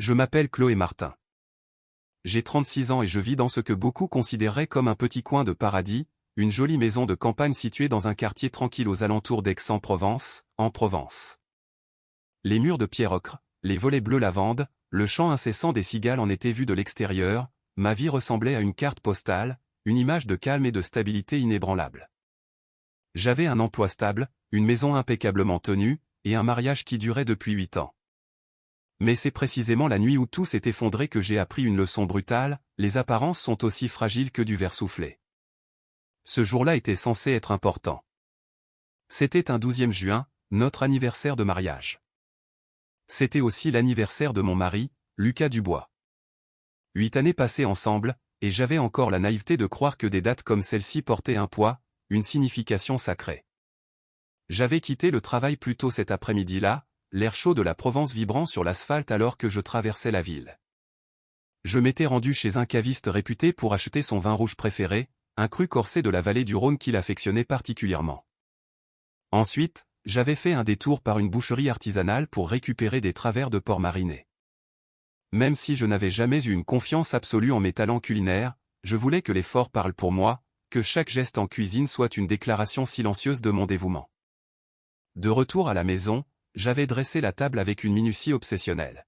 Je m'appelle Chloé Martin. J'ai 36 ans et je vis dans ce que beaucoup considéreraient comme un petit coin de paradis, une jolie maison de campagne située dans un quartier tranquille aux alentours d'Aix-en-Provence, en Provence. Les murs de pierre ocre, les volets bleu lavande, le chant incessant des cigales en été vu de l'extérieur, ma vie ressemblait à une carte postale, une image de calme et de stabilité inébranlable. J'avais un emploi stable, une maison impeccablement tenue, et un mariage qui durait depuis 8 ans. Mais c'est précisément la nuit où tout s'est effondré que j'ai appris une leçon brutale, les apparences sont aussi fragiles que du verre soufflé. Ce jour-là était censé être important. C'était un 12e juin, notre anniversaire de mariage. C'était aussi l'anniversaire de mon mari, Lucas Dubois. 8 années passées ensemble, et j'avais encore la naïveté de croire que des dates comme celle-ci portaient un poids, une signification sacrée. J'avais quitté le travail plus tôt cet après-midi-là, l'air chaud de la Provence vibrant sur l'asphalte alors que je traversais la ville. Je m'étais rendu chez un caviste réputé pour acheter son vin rouge préféré, un cru corsé de la vallée du Rhône qu'il affectionnait particulièrement. Ensuite, j'avais fait un détour par une boucherie artisanale pour récupérer des travers de porc marinés. Même si je n'avais jamais eu une confiance absolue en mes talents culinaires, je voulais que l'effort parle pour moi, que chaque geste en cuisine soit une déclaration silencieuse de mon dévouement. De retour à la maison, j'avais dressé la table avec une minutie obsessionnelle.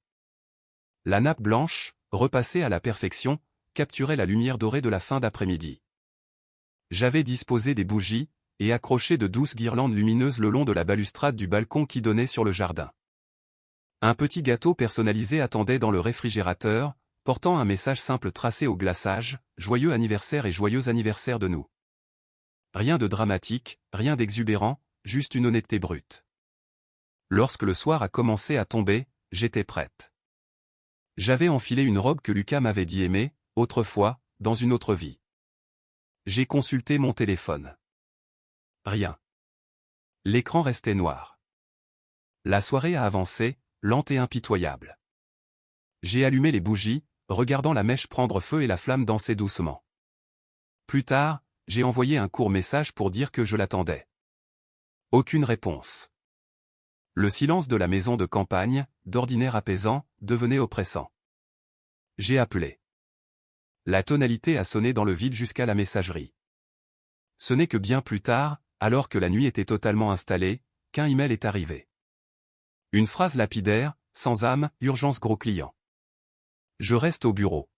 La nappe blanche, repassée à la perfection, capturait la lumière dorée de la fin d'après-midi. J'avais disposé des bougies, et accroché de douces guirlandes lumineuses le long de la balustrade du balcon qui donnait sur le jardin. Un petit gâteau personnalisé attendait dans le réfrigérateur, portant un message simple tracé au glaçage, « Joyeux anniversaire et joyeux anniversaire de nous ». Rien de dramatique, rien d'exubérant, juste une honnêteté brute. Lorsque le soir a commencé à tomber, j'étais prête. J'avais enfilé une robe que Lucas m'avait dit aimer, autrefois, dans une autre vie. J'ai consulté mon téléphone. Rien. L'écran restait noir. La soirée a avancé, lente et impitoyable. J'ai allumé les bougies, regardant la mèche prendre feu et la flamme danser doucement. Plus tard, j'ai envoyé un court message pour dire que je l'attendais. Aucune réponse. Le silence de la maison de campagne, d'ordinaire apaisant, devenait oppressant. J'ai appelé. La tonalité a sonné dans le vide jusqu'à la messagerie. Ce n'est que bien plus tard, alors que la nuit était totalement installée, qu'un email est arrivé. Une phrase lapidaire, sans âme, urgence gros client. Je reste au bureau.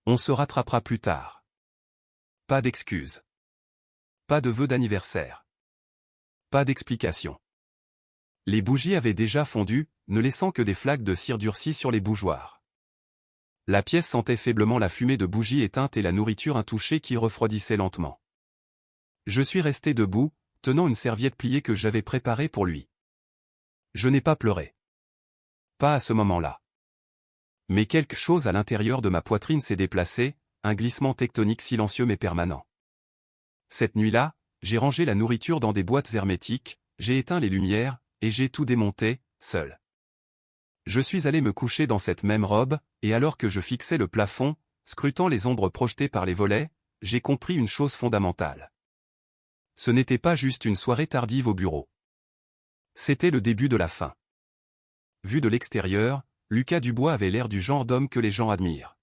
On se rattrapera plus tard. Pas d'excuses. Pas de vœux d'anniversaire. Pas d'explication. Les bougies avaient déjà fondu, ne laissant que des flaques de cire durcie sur les bougeoirs. La pièce sentait faiblement la fumée de bougies éteintes et la nourriture intouchée qui refroidissait lentement. Je suis resté debout, tenant une serviette pliée que j'avais préparée pour lui. Je n'ai pas pleuré. Pas à ce moment-là. Mais quelque chose à l'intérieur de ma poitrine s'est déplacé, un glissement tectonique silencieux mais permanent. Cette nuit-là, j'ai rangé la nourriture dans des boîtes hermétiques, j'ai éteint les lumières, et j'ai tout démonté, seul. Je suis allé me coucher dans cette même robe, et alors que je fixais le plafond, scrutant les ombres projetées par les volets, j'ai compris une chose fondamentale. Ce n'était pas juste une soirée tardive au bureau. C'était le début de la fin. Vu de l'extérieur, Lucas Dubois avait l'air du genre d'homme que les gens admirent.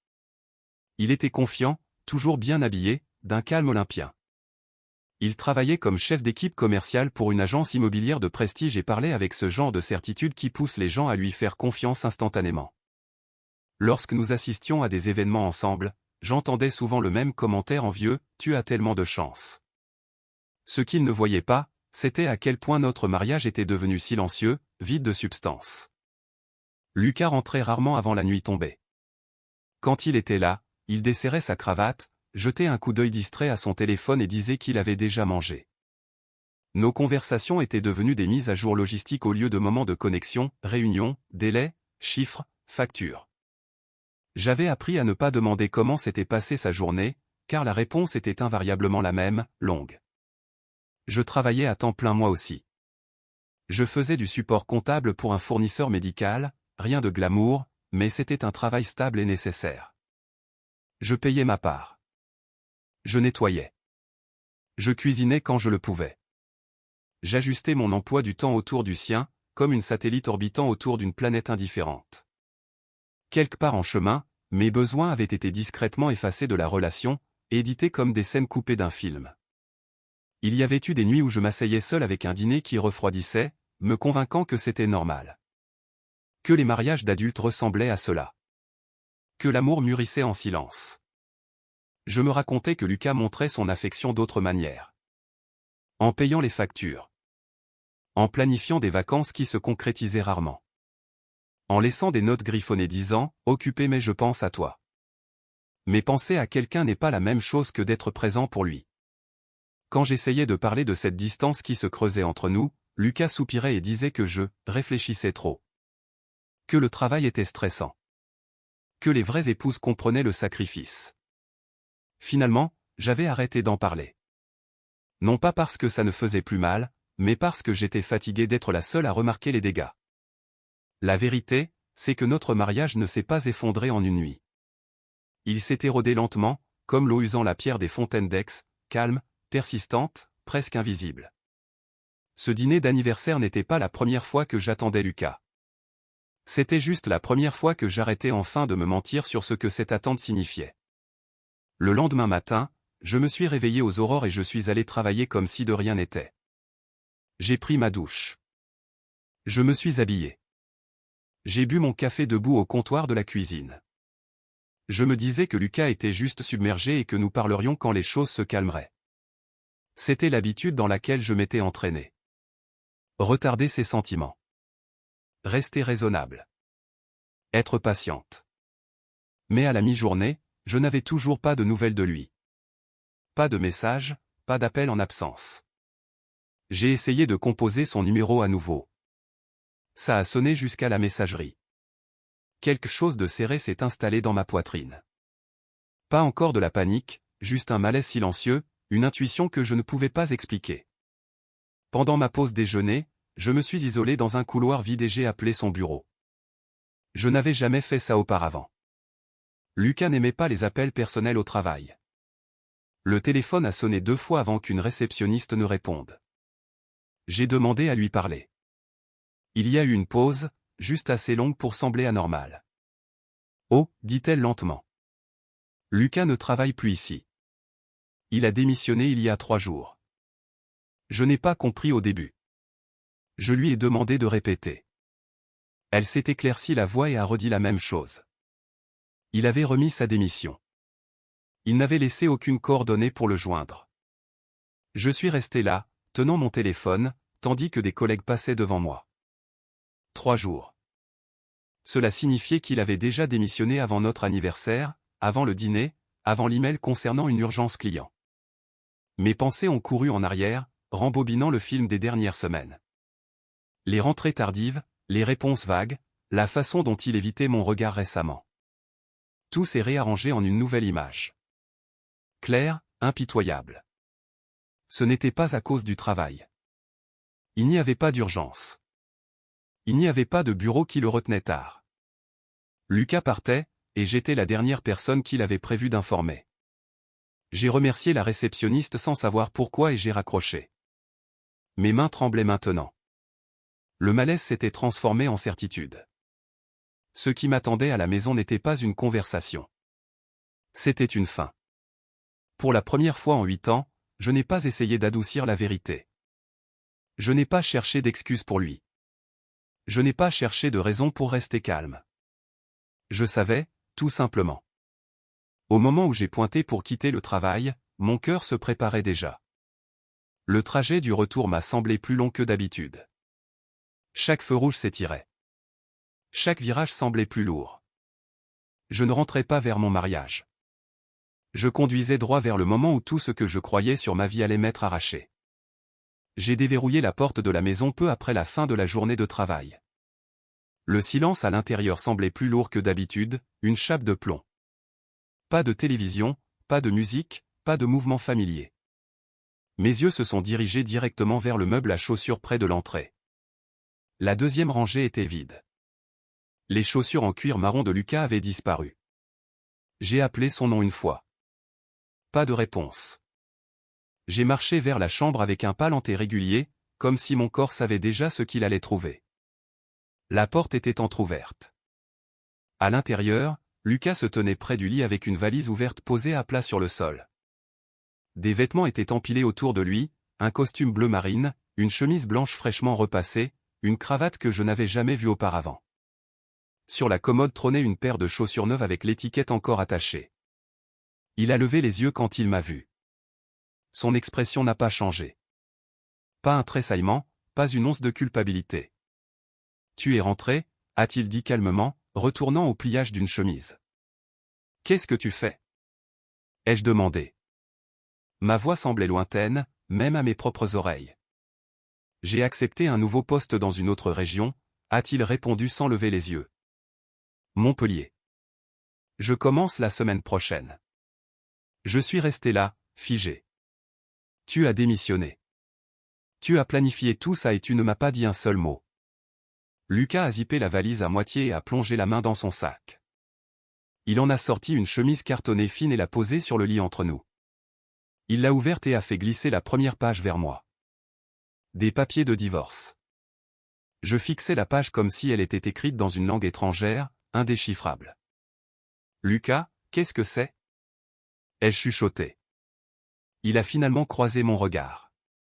Il était confiant, toujours bien habillé, d'un calme olympien. Il travaillait comme chef d'équipe commerciale pour une agence immobilière de prestige et parlait avec ce genre de certitude qui pousse les gens à lui faire confiance instantanément. Lorsque nous assistions à des événements ensemble, j'entendais souvent le même commentaire envieux, « Tu as tellement de chance ». Ce qu'il ne voyait pas, c'était à quel point notre mariage était devenu silencieux, vide de substance. Lucas rentrait rarement avant la nuit tombée. Quand il était là, il desserrait sa cravate, jetait un coup d'œil distrait à son téléphone et disait qu'il avait déjà mangé. Nos conversations étaient devenues des mises à jour logistiques au lieu de moments de connexion, réunions, délais, chiffres, factures. J'avais appris à ne pas demander comment s'était passée sa journée, car la réponse était invariablement la même, longue. Je travaillais à temps plein moi aussi. Je faisais du support comptable pour un fournisseur médical, rien de glamour, mais c'était un travail stable et nécessaire. Je payais ma part. Je nettoyais. Je cuisinais quand je le pouvais. J'ajustais mon emploi du temps autour du sien, comme une satellite orbitant autour d'une planète indifférente. Quelque part en chemin, mes besoins avaient été discrètement effacés de la relation, édités comme des scènes coupées d'un film. Il y avait eu des nuits où je m'asseyais seul avec un dîner qui refroidissait, me convainquant que c'était normal. Que les mariages d'adultes ressemblaient à cela. Que l'amour mûrissait en silence. Je me racontais que Lucas montrait son affection d'autres manières. En payant les factures. En planifiant des vacances qui se concrétisaient rarement. En laissant des notes griffonnées disant « Occupé mais je pense à toi ». Mais penser à quelqu'un n'est pas la même chose que d'être présent pour lui. Quand j'essayais de parler de cette distance qui se creusait entre nous, Lucas soupirait et disait que je réfléchissais trop. Que le travail était stressant. Que les vraies épouses comprenaient le sacrifice. Finalement, j'avais arrêté d'en parler. Non pas parce que ça ne faisait plus mal, mais parce que j'étais fatigué d'être la seule à remarquer les dégâts. La vérité, c'est que notre mariage ne s'est pas effondré en une nuit. Il s'est érodé lentement, comme l'eau usant la pierre des fontaines d'Aix, calme, persistante, presque invisible. Ce dîner d'anniversaire n'était pas la première fois que j'attendais Lucas. C'était juste la première fois que j'arrêtais enfin de me mentir sur ce que cette attente signifiait. Le lendemain matin, je me suis réveillé aux aurores et je suis allé travailler comme si de rien n'était. J'ai pris ma douche. Je me suis habillé. J'ai bu mon café debout au comptoir de la cuisine. Je me disais que Lucas était juste submergé et que nous parlerions quand les choses se calmeraient. C'était l'habitude dans laquelle je m'étais entraîné. Retarder ses sentiments. Rester raisonnable. Être patiente. Mais à la mi-journée, je n'avais toujours pas de nouvelles de lui. Pas de message, pas d'appel en absence. J'ai essayé de composer son numéro à nouveau. Ça a sonné jusqu'à la messagerie. Quelque chose de serré s'est installé dans ma poitrine. Pas encore de la panique, juste un malaise silencieux, une intuition que je ne pouvais pas expliquer. Pendant ma pause déjeuner, je me suis isolé dans un couloir vide et j'ai appelé son bureau. Je n'avais jamais fait ça auparavant. Lucas n'aimait pas les appels personnels au travail. Le téléphone a sonné 2 fois avant qu'une réceptionniste ne réponde. J'ai demandé à lui parler. Il y a eu une pause, juste assez longue pour sembler anormale. « Oh » dit-elle lentement. « Lucas ne travaille plus ici. Il a démissionné il y a 3 jours. » Je n'ai pas compris au début. Je lui ai demandé de répéter. Elle s'est éclaircie la voix et a redit la même chose. Il avait remis sa démission. Il n'avait laissé aucune coordonnée pour le joindre. Je suis resté là, tenant mon téléphone, tandis que des collègues passaient devant moi. 3 jours. Cela signifiait qu'il avait déjà démissionné avant notre anniversaire, avant le dîner, avant l'email concernant une urgence client. Mes pensées ont couru en arrière, rembobinant le film des dernières semaines. Les rentrées tardives, les réponses vagues, la façon dont il évitait mon regard récemment. Tout s'est réarrangé en une nouvelle image. Claire, impitoyable. Ce n'était pas à cause du travail. Il n'y avait pas d'urgence. Il n'y avait pas de bureau qui le retenait tard. Lucas partait, et j'étais la dernière personne qu'il avait prévu d'informer. J'ai remercié la réceptionniste sans savoir pourquoi et j'ai raccroché. Mes mains tremblaient maintenant. Le malaise s'était transformé en certitude. Ce qui m'attendait à la maison n'était pas une conversation. C'était une fin. Pour la première fois en 8 ans, je n'ai pas essayé d'adoucir la vérité. Je n'ai pas cherché d'excuses pour lui. Je n'ai pas cherché de raison pour rester calme. Je savais, tout simplement. Au moment où j'ai pointé pour quitter le travail, mon cœur se préparait déjà. Le trajet du retour m'a semblé plus long que d'habitude. Chaque feu rouge s'étirait. Chaque virage semblait plus lourd. Je ne rentrais pas vers mon mariage. Je conduisais droit vers le moment où tout ce que je croyais sur ma vie allait m'être arraché. J'ai déverrouillé la porte de la maison peu après la fin de la journée de travail. Le silence à l'intérieur semblait plus lourd que d'habitude, une chape de plomb. Pas de télévision, pas de musique, pas de mouvement familier. Mes yeux se sont dirigés directement vers le meuble à chaussures près de l'entrée. La deuxième rangée était vide. Les chaussures en cuir marron de Lucas avaient disparu. J'ai appelé son nom une fois. Pas de réponse. J'ai marché vers la chambre avec un pas lent et régulier, comme si mon corps savait déjà ce qu'il allait trouver. La porte était entr'ouverte. À l'intérieur, Lucas se tenait près du lit avec une valise ouverte posée à plat sur le sol. Des vêtements étaient empilés autour de lui, un costume bleu marine, une chemise blanche fraîchement repassée, une cravate que je n'avais jamais vue auparavant. Sur la commode trônait une paire de chaussures neuves avec l'étiquette encore attachée. Il a levé les yeux quand il m'a vu. Son expression n'a pas changé. Pas un tressaillement, pas une once de culpabilité. « Tu es rentré ?» a-t-il dit calmement, retournant au pliage d'une chemise. « Qu'est-ce que tu fais ?» ai-je demandé. Ma voix semblait lointaine, même à mes propres oreilles. « J'ai accepté un nouveau poste dans une autre région », a-t-il répondu sans lever les yeux. « Montpellier. Je commence la semaine prochaine. » Je suis resté là, figé. « Tu as démissionné. Tu as planifié tout ça et tu ne m'as pas dit un seul mot. » Lucas a zippé la valise à moitié et a plongé la main dans son sac. Il en a sorti une chemise cartonnée fine et l'a posée sur le lit entre nous. Il l'a ouverte et a fait glisser la première page vers moi. Des papiers de divorce. Je fixais la page comme si elle était écrite dans une langue étrangère, indéchiffrable. « Lucas, qu'est-ce que c'est ?» ai-je chuchoté. Il a finalement croisé mon regard.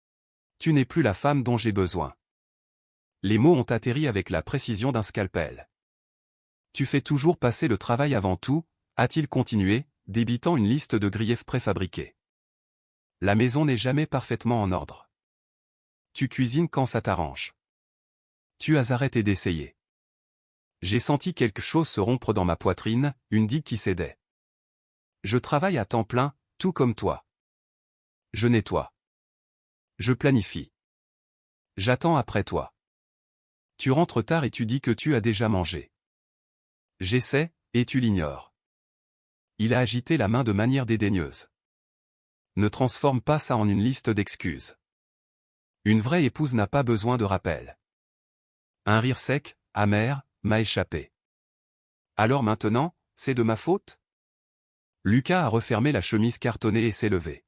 « Tu n'es plus la femme dont j'ai besoin. » Les mots ont atterri avec la précision d'un scalpel. « Tu fais toujours passer le travail avant tout », a-t-il continué, débitant une liste de griefs préfabriqués. « La maison n'est jamais parfaitement en ordre. Tu cuisines quand ça t'arrange. Tu as arrêté d'essayer. » J'ai senti quelque chose se rompre dans ma poitrine, une digue qui cédait. « Je travaille à temps plein, tout comme toi. Je nettoie. Je planifie. J'attends après toi. Tu rentres tard et tu dis que tu as déjà mangé. J'essaie, et tu l'ignores. » Il a agité la main de manière dédaigneuse. « Ne transforme pas ça en une liste d'excuses. Une vraie épouse n'a pas besoin de rappel. » Un rire sec, amer, m'a échappé. « Alors maintenant, c'est de ma faute ?» Lucas a refermé la chemise cartonnée et s'est levé.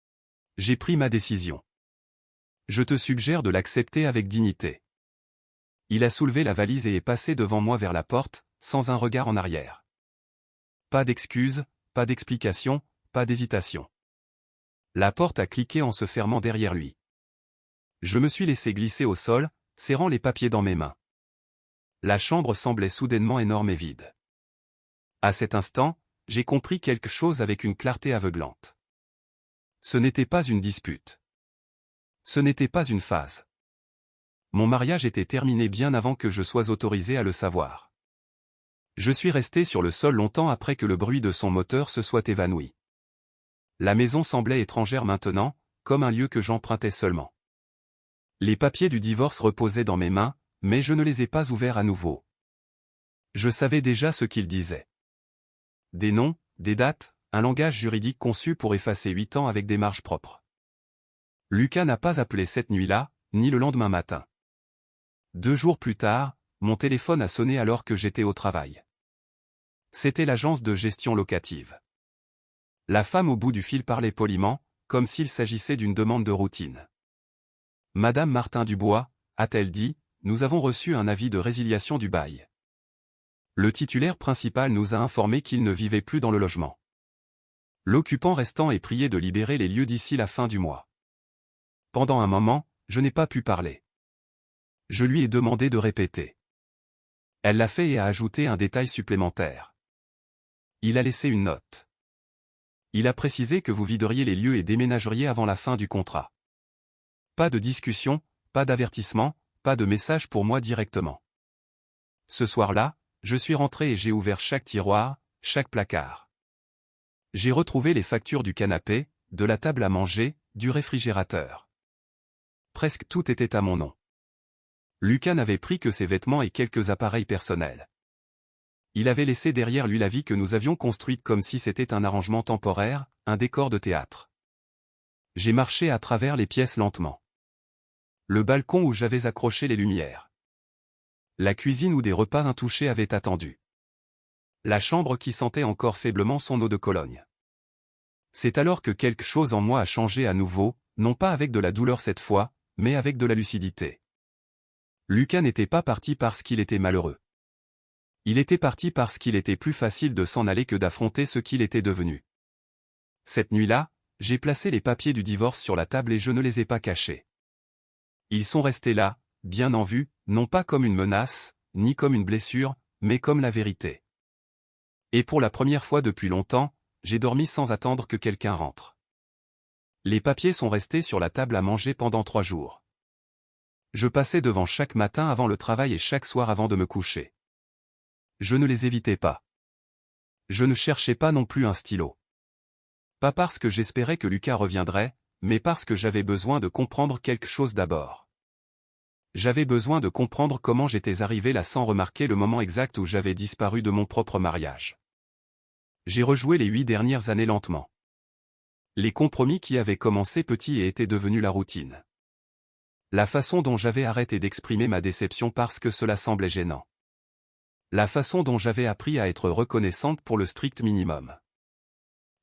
« J'ai pris ma décision. Je te suggère de l'accepter avec dignité. » Il a soulevé la valise et est passé devant moi vers la porte, sans un regard en arrière. Pas d'excuses, pas d'explications, pas d'hésitation. La porte a cliqué en se fermant derrière lui. Je me suis laissé glisser au sol, serrant les papiers dans mes mains. La chambre semblait soudainement énorme et vide. À cet instant, j'ai compris quelque chose avec une clarté aveuglante. Ce n'était pas une dispute. Ce n'était pas une phase. Mon mariage était terminé bien avant que je sois autorisé à le savoir. Je suis resté sur le sol longtemps après que le bruit de son moteur se soit évanoui. La maison semblait étrangère maintenant, comme un lieu que j'empruntais seulement. Les papiers du divorce reposaient dans mes mains, mais je ne les ai pas ouverts à nouveau. Je savais déjà ce qu'ils disaient. Des noms, des dates, un langage juridique conçu pour effacer 8 ans avec des marges propres. Lucas n'a pas appelé cette nuit-là, ni le lendemain matin. 2 jours plus tard, mon téléphone a sonné alors que j'étais au travail. C'était l'agence de gestion locative. La femme au bout du fil parlait poliment, comme s'il s'agissait d'une demande de routine. « Madame Martin Dubois », a-t-elle dit, « nous avons reçu un avis de résiliation du bail. Le titulaire principal nous a informé qu'il ne vivait plus dans le logement. L'occupant restant est prié de libérer les lieux d'ici la fin du mois. » Pendant un moment, je n'ai pas pu parler. Je lui ai demandé de répéter. Elle l'a fait et a ajouté un détail supplémentaire. Il a laissé une note. Il a précisé que vous videriez les lieux et déménageriez avant la fin du contrat. Pas de discussion, pas d'avertissement, pas de message pour moi directement. Ce soir-là, je suis rentré et j'ai ouvert chaque tiroir, chaque placard. J'ai retrouvé les factures du canapé, de la table à manger, du réfrigérateur. Presque tout était à mon nom. Lucas n'avait pris que ses vêtements et quelques appareils personnels. Il avait laissé derrière lui la vie que nous avions construite comme si c'était un arrangement temporaire, un décor de théâtre. J'ai marché à travers les pièces lentement. Le balcon où j'avais accroché les lumières. La cuisine où des repas intouchés avaient attendu. La chambre qui sentait encore faiblement son eau de Cologne. C'est alors que quelque chose en moi a changé à nouveau, non pas avec de la douleur cette fois, mais avec de la lucidité. Lucas n'était pas parti parce qu'il était malheureux. Il était parti parce qu'il était plus facile de s'en aller que d'affronter ce qu'il était devenu. Cette nuit-là, j'ai placé les papiers du divorce sur la table et je ne les ai pas cachés. Ils sont restés là, bien en vue, non pas comme une menace, ni comme une blessure, mais comme la vérité. Et pour la première fois depuis longtemps, j'ai dormi sans attendre que quelqu'un rentre. Les papiers sont restés sur la table à manger pendant 3 jours. Je passais devant chaque matin avant le travail et chaque soir avant de me coucher. Je ne les évitais pas. Je ne cherchais pas non plus un stylo. Pas parce que j'espérais que Lucas reviendrait, mais parce que j'avais besoin de comprendre quelque chose d'abord. J'avais besoin de comprendre comment j'étais arrivé là sans remarquer le moment exact où j'avais disparu de mon propre mariage. J'ai rejoué les 8 dernières années lentement. Les compromis qui avaient commencé petits et étaient devenus la routine. La façon dont j'avais arrêté d'exprimer ma déception parce que cela semblait gênant. La façon dont j'avais appris à être reconnaissante pour le strict minimum.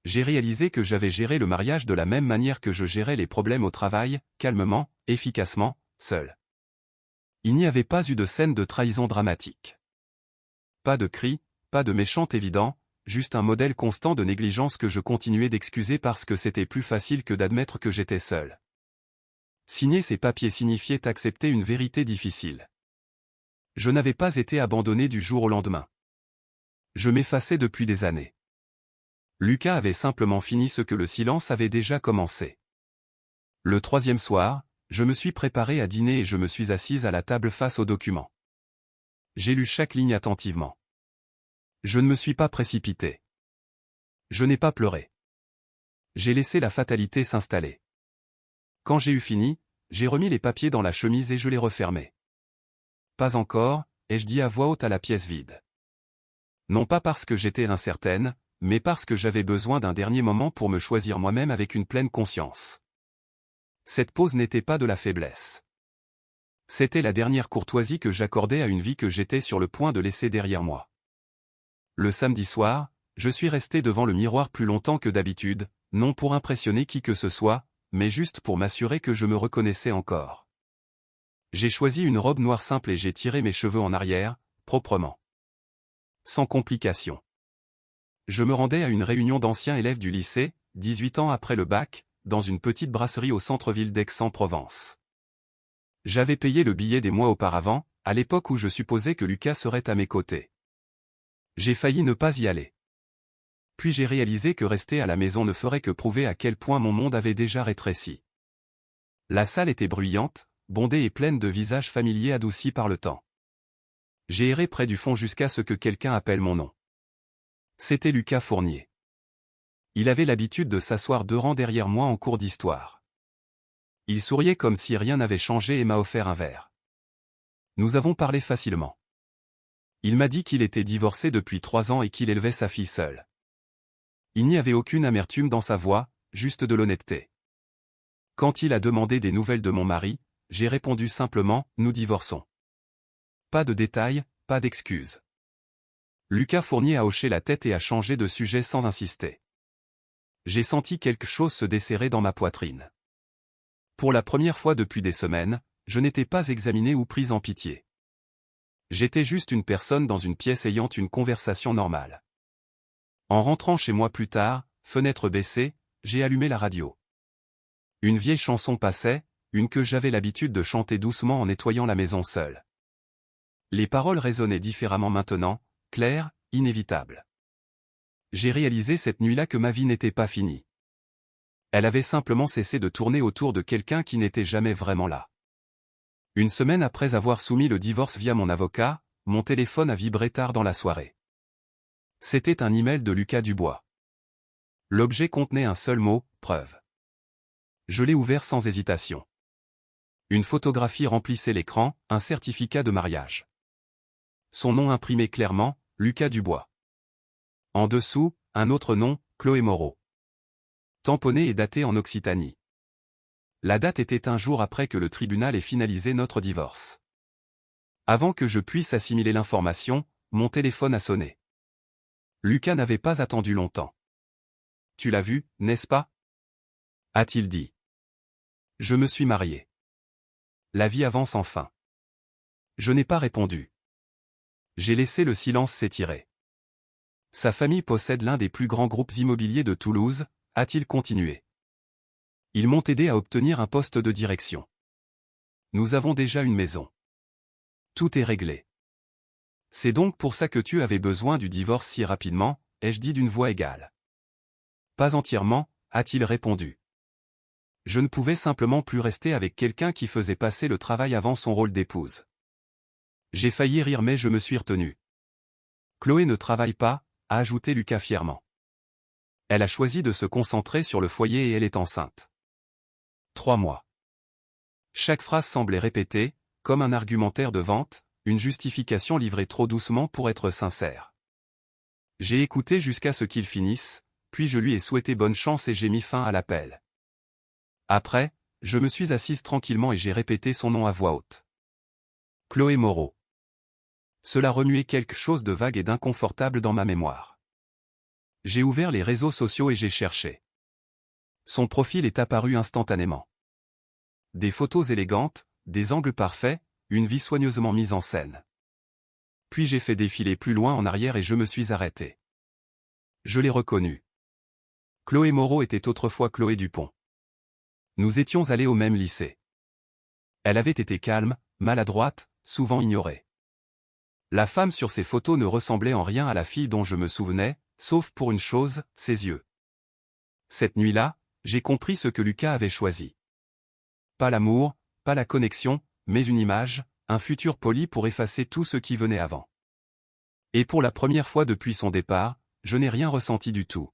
J'ai réalisé que j'avais géré le mariage de la même manière que je gérais les problèmes au travail, calmement, efficacement, seul. Il n'y avait pas eu de scène de trahison dramatique. Pas de cris, pas de méchant évident, juste un modèle constant de négligence que je continuais d'excuser parce que c'était plus facile que d'admettre que j'étais seul. Signer ces papiers signifiait accepter une vérité difficile. Je n'avais pas été abandonné du jour au lendemain. Je m'effaçais depuis des années. Lucas avait simplement fini ce que le silence avait déjà commencé. Le 3e soir, je me suis préparé à dîner et je me suis assise à la table face aux documents. J'ai lu chaque ligne attentivement. Je ne me suis pas précipité. Je n'ai pas pleuré. J'ai laissé la fatalité s'installer. Quand j'ai eu fini, j'ai remis les papiers dans la chemise et je les refermais. Pas encore, ai-je dit à voix haute à la pièce vide. Non pas parce que j'étais incertaine, mais parce que j'avais besoin d'un dernier moment pour me choisir moi-même avec une pleine conscience. Cette pause n'était pas de la faiblesse. C'était la dernière courtoisie que j'accordais à une vie que j'étais sur le point de laisser derrière moi. Le samedi soir, je suis resté devant le miroir plus longtemps que d'habitude, non pour impressionner qui que ce soit, mais juste pour m'assurer que je me reconnaissais encore. J'ai choisi une robe noire simple et j'ai tiré mes cheveux en arrière, proprement. Sans complication. Je me rendais à une réunion d'anciens élèves du lycée, 18 ans après le bac, dans une petite brasserie au centre-ville d'Aix-en-Provence. J'avais payé le billet des mois auparavant, à l'époque où je supposais que Lucas serait à mes côtés. J'ai failli ne pas y aller. Puis j'ai réalisé que rester à la maison ne ferait que prouver à quel point mon monde avait déjà rétréci. La salle était bruyante, bondée et pleine de visages familiers adoucis par le temps. J'ai erré près du fond jusqu'à ce que quelqu'un appelle mon nom. C'était Lucas Fournier. Il avait l'habitude de s'asseoir 2 rangs derrière moi en cours d'histoire. Il souriait comme si rien n'avait changé et m'a offert un verre. Nous avons parlé facilement. Il m'a dit qu'il était divorcé depuis 3 ans et qu'il élevait sa fille seule. Il n'y avait aucune amertume dans sa voix, juste de l'honnêteté. Quand il a demandé des nouvelles de mon mari, j'ai répondu simplement « Nous divorçons ». Pas de détails, pas d'excuses. Lucas Fournier a hoché la tête et a changé de sujet sans insister. J'ai senti quelque chose se desserrer dans ma poitrine. Pour la première fois depuis des semaines, je n'étais pas examiné ou prise en pitié. J'étais juste une personne dans une pièce ayant une conversation normale. En rentrant chez moi plus tard, fenêtre baissée, j'ai allumé la radio. Une vieille chanson passait, une que j'avais l'habitude de chanter doucement en nettoyant la maison seule. Les paroles résonnaient différemment maintenant, claires, inévitables. J'ai réalisé cette nuit-là que ma vie n'était pas finie. Elle avait simplement cessé de tourner autour de quelqu'un qui n'était jamais vraiment là. Une semaine après avoir soumis le divorce via mon avocat, mon téléphone a vibré tard dans la soirée. C'était un email de Lucas Dubois. L'objet contenait un seul mot, preuve. Je l'ai ouvert sans hésitation. Une photographie remplissait l'écran, un certificat de mariage. Son nom imprimé clairement, Lucas Dubois. En dessous, un autre nom, Chloé Moreau. Tamponné et daté en Occitanie. La date était un jour après que le tribunal ait finalisé notre divorce. Avant que je puisse assimiler l'information, mon téléphone a sonné. Lucas n'avait pas attendu longtemps. « Tu l'as vu, n'est-ce pas ?» a-t-il dit. Je me suis marié. La vie avance enfin. Je n'ai pas répondu. J'ai laissé le silence s'étirer. Sa famille possède l'un des plus grands groupes immobiliers de Toulouse, a-t-il continué. Ils m'ont aidé à obtenir un poste de direction. Nous avons déjà une maison. Tout est réglé. C'est donc pour ça que tu avais besoin du divorce si rapidement, ai-je dit d'une voix égale. Pas entièrement, a-t-il répondu. Je ne pouvais simplement plus rester avec quelqu'un qui faisait passer le travail avant son rôle d'épouse. J'ai failli rire mais je me suis retenu. Chloé ne travaille pas, a ajouté Lucas fièrement. Elle a choisi de se concentrer sur le foyer et elle est enceinte. 3 mois. Chaque phrase semblait répétée, comme un argumentaire de vente, une justification livrée trop doucement pour être sincère. J'ai écouté jusqu'à ce qu'il finisse, puis je lui ai souhaité bonne chance et j'ai mis fin à l'appel. Après, je me suis assise tranquillement et j'ai répété son nom à voix haute. Chloé Moreau. Cela remuait quelque chose de vague et d'inconfortable dans ma mémoire. J'ai ouvert les réseaux sociaux et j'ai cherché. Son profil est apparu instantanément. Des photos élégantes, des angles parfaits, une vie soigneusement mise en scène. Puis j'ai fait défiler plus loin en arrière et je me suis arrêté. Je l'ai reconnue. Chloé Moreau était autrefois Chloé Dupont. Nous étions allés au même lycée. Elle avait été calme, maladroite, souvent ignorée. La femme sur ces photos ne ressemblait en rien à la fille dont je me souvenais, sauf pour une chose, ses yeux. Cette nuit-là, j'ai compris ce que Lucas avait choisi. Pas l'amour, pas la connexion, mais une image, un futur poli pour effacer tout ce qui venait avant. Et pour la première fois depuis son départ, je n'ai rien ressenti du tout.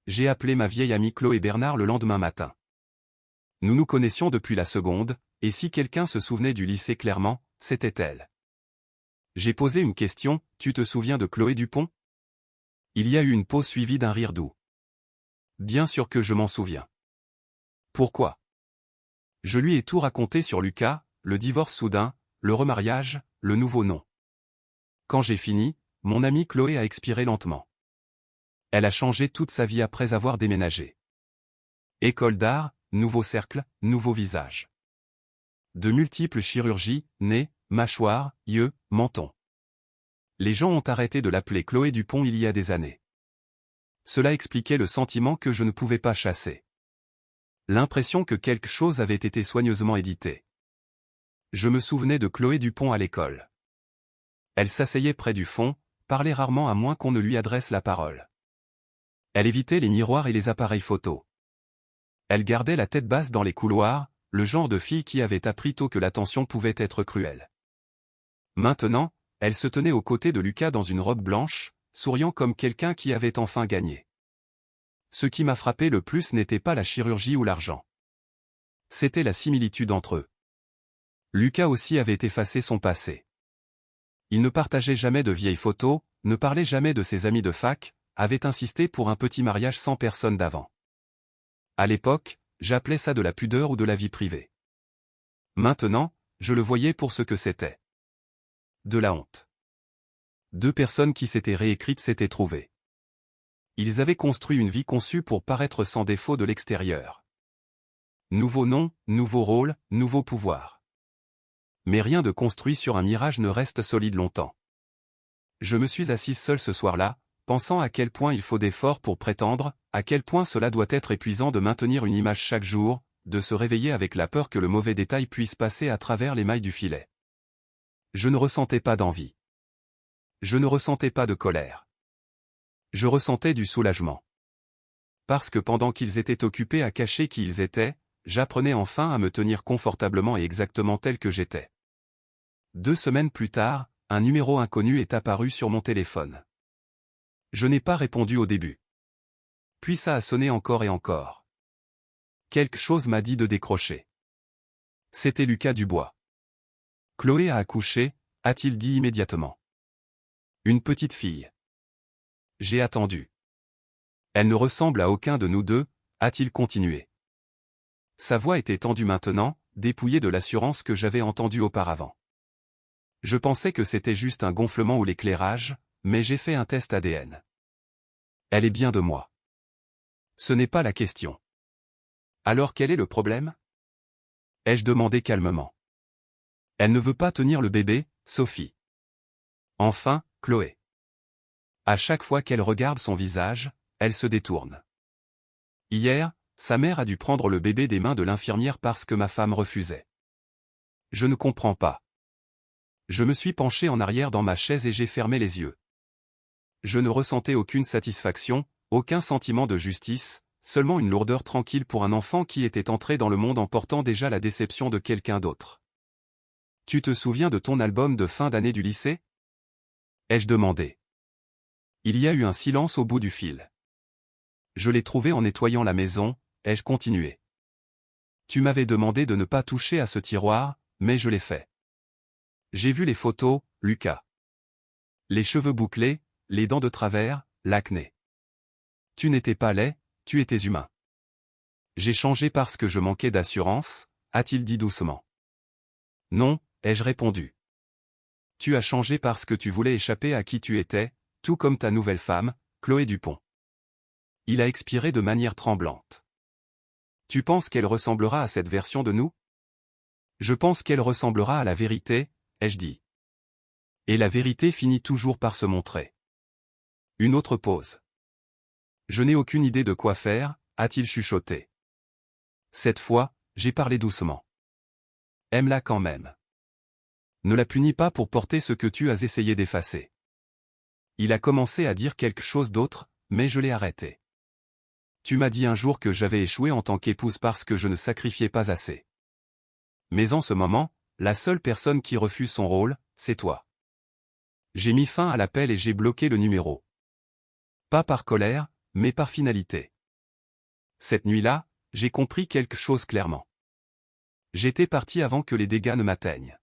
J'ai appelé ma vieille amie Chloé Bernard le lendemain matin. Nous nous connaissions depuis la seconde, et si quelqu'un se souvenait du lycée clairement, c'était elle. J'ai posé une question, tu te souviens de Chloé Dupont? Il y a eu une pause suivie d'un rire doux. Bien sûr que je m'en souviens. Pourquoi? Je lui ai tout raconté sur Lucas, le divorce soudain, le remariage, le nouveau nom. Quand j'ai fini, mon amie Chloé a expiré lentement. Elle a changé toute sa vie après avoir déménagé. École d'art, nouveau cercle, nouveau visage. De multiples chirurgies, nez, mâchoire, yeux, menton. Les gens ont arrêté de l'appeler Chloé Dupont il y a des années. Cela expliquait le sentiment que je ne pouvais pas chasser. L'impression que quelque chose avait été soigneusement édité. Je me souvenais de Chloé Dupont à l'école. Elle s'asseyait près du fond, parlait rarement à moins qu'on ne lui adresse la parole. Elle évitait les miroirs et les appareils photo. Elle gardait la tête basse dans les couloirs, le genre de fille qui avait appris tôt que l'attention pouvait être cruelle. Maintenant, elle se tenait aux côtés de Lucas dans une robe blanche, souriant comme quelqu'un qui avait enfin gagné. Ce qui m'a frappé le plus n'était pas la chirurgie ou l'argent. C'était la similitude entre eux. Lucas aussi avait effacé son passé. Il ne partageait jamais de vieilles photos, ne parlait jamais de ses amis de fac, avait insisté pour un petit mariage sans personne d'avant. À l'époque, j'appelais ça de la pudeur ou de la vie privée. Maintenant, je le voyais pour ce que c'était. De la honte. 2 personnes qui s'étaient réécrites s'étaient trouvées. Ils avaient construit une vie conçue pour paraître sans défaut de l'extérieur. Nouveau nom, nouveau rôle, nouveau pouvoir. Mais rien de construit sur un mirage ne reste solide longtemps. Je me suis assise seule ce soir-là, pensant à quel point il faut d'efforts pour prétendre, à quel point cela doit être épuisant de maintenir une image chaque jour, de se réveiller avec la peur que le mauvais détail puisse passer à travers les mailles du filet. Je ne ressentais pas d'envie. Je ne ressentais pas de colère. Je ressentais du soulagement. Parce que pendant qu'ils étaient occupés à cacher qui ils étaient, j'apprenais enfin à me tenir confortablement et exactement tel que j'étais. 2 semaines plus tard, un numéro inconnu est apparu sur mon téléphone. Je n'ai pas répondu au début. Puis ça a sonné encore et encore. Quelque chose m'a dit de décrocher. C'était Lucas Dubois. Chloé a accouché, a-t-il dit immédiatement. Une petite fille. J'ai attendu. Elle ne ressemble à aucun de nous deux, a-t-il continué. Sa voix était tendue maintenant, dépouillée de l'assurance que j'avais entendue auparavant. Je pensais que c'était juste un gonflement ou l'éclairage, mais j'ai fait un test ADN. Elle est bien de moi. Ce n'est pas la question. Alors quel est le problème? Ai-je demandé calmement. Elle ne veut pas tenir le bébé, Sophie. Enfin, Chloé. À chaque fois qu'elle regarde son visage, elle se détourne. Hier, sa mère a dû prendre le bébé des mains de l'infirmière parce que ma femme refusait. Je ne comprends pas. Je me suis penché en arrière dans ma chaise et j'ai fermé les yeux. Je ne ressentais aucune satisfaction, aucun sentiment de justice, seulement une lourdeur tranquille pour un enfant qui était entré dans le monde en portant déjà la déception de quelqu'un d'autre. « Tu te souviens de ton album de fin d'année du lycée ?» ai-je demandé. Il y a eu un silence au bout du fil. Je l'ai trouvé en nettoyant la maison, ai-je continué. Tu m'avais demandé de ne pas toucher à ce tiroir, mais je l'ai fait. J'ai vu les photos, Lucas. Les cheveux bouclés, les dents de travers, l'acné. Tu n'étais pas laid, tu étais humain. J'ai changé parce que je manquais d'assurance, a-t-il dit doucement. Non, ai-je répondu. Tu as changé parce que tu voulais échapper à qui tu étais, tout comme ta nouvelle femme, Chloé Dupont. Il a expiré de manière tremblante. Tu penses qu'elle ressemblera à cette version de nous? Je pense qu'elle ressemblera à la vérité, ai-je dit. Et la vérité finit toujours par se montrer. Une autre pause. Je n'ai aucune idée de quoi faire, a-t-il chuchoté. Cette fois, j'ai parlé doucement. Aime-la quand même. Ne la punis pas pour porter ce que tu as essayé d'effacer. Il a commencé à dire quelque chose d'autre, mais je l'ai arrêté. Tu m'as dit un jour que j'avais échoué en tant qu'épouse parce que je ne sacrifiais pas assez. Mais en ce moment, la seule personne qui refuse son rôle, c'est toi. J'ai mis fin à l'appel et j'ai bloqué le numéro. Pas par colère, mais par finalité. Cette nuit-là, j'ai compris quelque chose clairement. J'étais parti avant que les dégâts ne m'atteignent.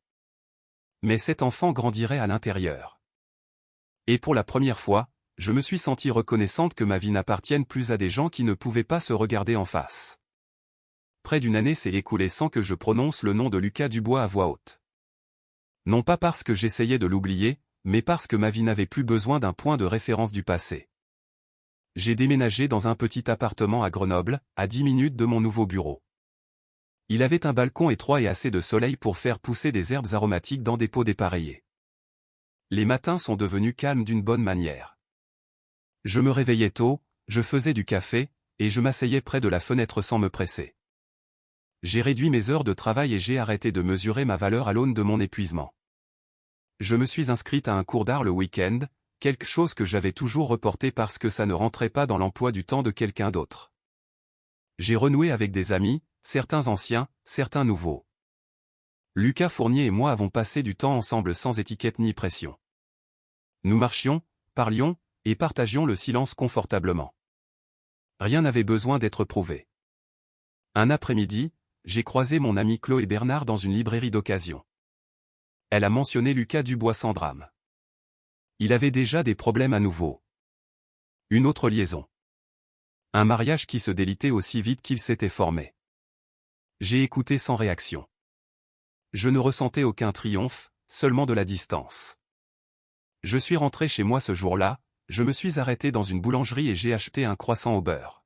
Mais cet enfant grandirait à l'intérieur. Et pour la première fois, je me suis senti reconnaissante que ma vie n'appartienne plus à des gens qui ne pouvaient pas se regarder en face. Près d'une année s'est écoulée sans que je prononce le nom de Lucas Dubois à voix haute. Non pas parce que j'essayais de l'oublier, mais parce que ma vie n'avait plus besoin d'un point de référence du passé. J'ai déménagé dans un petit appartement à Grenoble, à 10 minutes de mon nouveau bureau. Il avait un balcon étroit et assez de soleil pour faire pousser des herbes aromatiques dans des pots dépareillés. Les matins sont devenus calmes d'une bonne manière. Je me réveillais tôt, je faisais du café, et je m'asseyais près de la fenêtre sans me presser. J'ai réduit mes heures de travail et j'ai arrêté de mesurer ma valeur à l'aune de mon épuisement. Je me suis inscrite à un cours d'art le week-end, quelque chose que j'avais toujours reporté parce que ça ne rentrait pas dans l'emploi du temps de quelqu'un d'autre. J'ai renoué avec des amis, certains anciens, certains nouveaux. Lucas Fournier et moi avons passé du temps ensemble sans étiquette ni pression. Nous marchions, parlions, et partagions le silence confortablement. Rien n'avait besoin d'être prouvé. Un après-midi, j'ai croisé mon ami Chloé Bernard dans une librairie d'occasion. Elle a mentionné Lucas Dubois sans drame. Il avait déjà des problèmes à nouveau. Une autre liaison. Un mariage qui se délitait aussi vite qu'il s'était formé. J'ai écouté sans réaction. Je ne ressentais aucun triomphe, seulement de la distance. Je suis rentré chez moi ce jour-là, je me suis arrêté dans une boulangerie et j'ai acheté un croissant au beurre.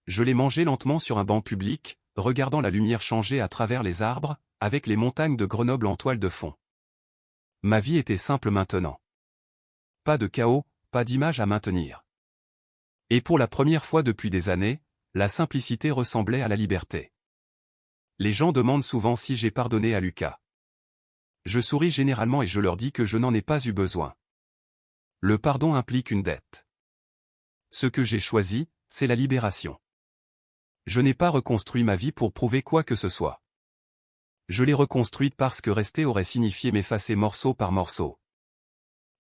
Je l'ai mangé lentement sur un banc public, regardant la lumière changer à travers les arbres, avec les montagnes de Grenoble en toile de fond. Ma vie était simple maintenant. Pas de chaos, pas d'image à maintenir. Et pour la première fois depuis des années, la simplicité ressemblait à la liberté. Les gens demandent souvent si j'ai pardonné à Lucas. Je souris généralement et je leur dis que je n'en ai pas eu besoin. Le pardon implique une dette. Ce que j'ai choisi, c'est la libération. Je n'ai pas reconstruit ma vie pour prouver quoi que ce soit. Je l'ai reconstruite parce que rester aurait signifié m'effacer morceau par morceau.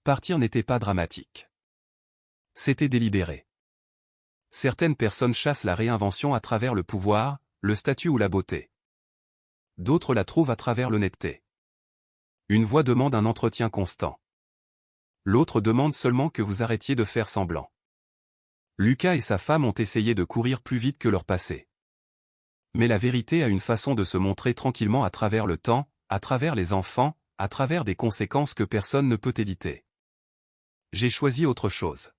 Partir n'était pas dramatique. C'était délibéré. Certaines personnes chassent la réinvention à travers le pouvoir, le statut ou la beauté. D'autres la trouvent à travers l'honnêteté. Une voix demande un entretien constant. L'autre demande seulement que vous arrêtiez de faire semblant. Lucas et sa femme ont essayé de courir plus vite que leur passé. Mais la vérité a une façon de se montrer tranquillement à travers le temps, à travers les enfants, à travers des conséquences que personne ne peut éditer. J'ai choisi autre chose.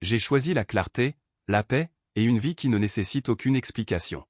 J'ai choisi la clarté, la paix, et une vie qui ne nécessite aucune explication.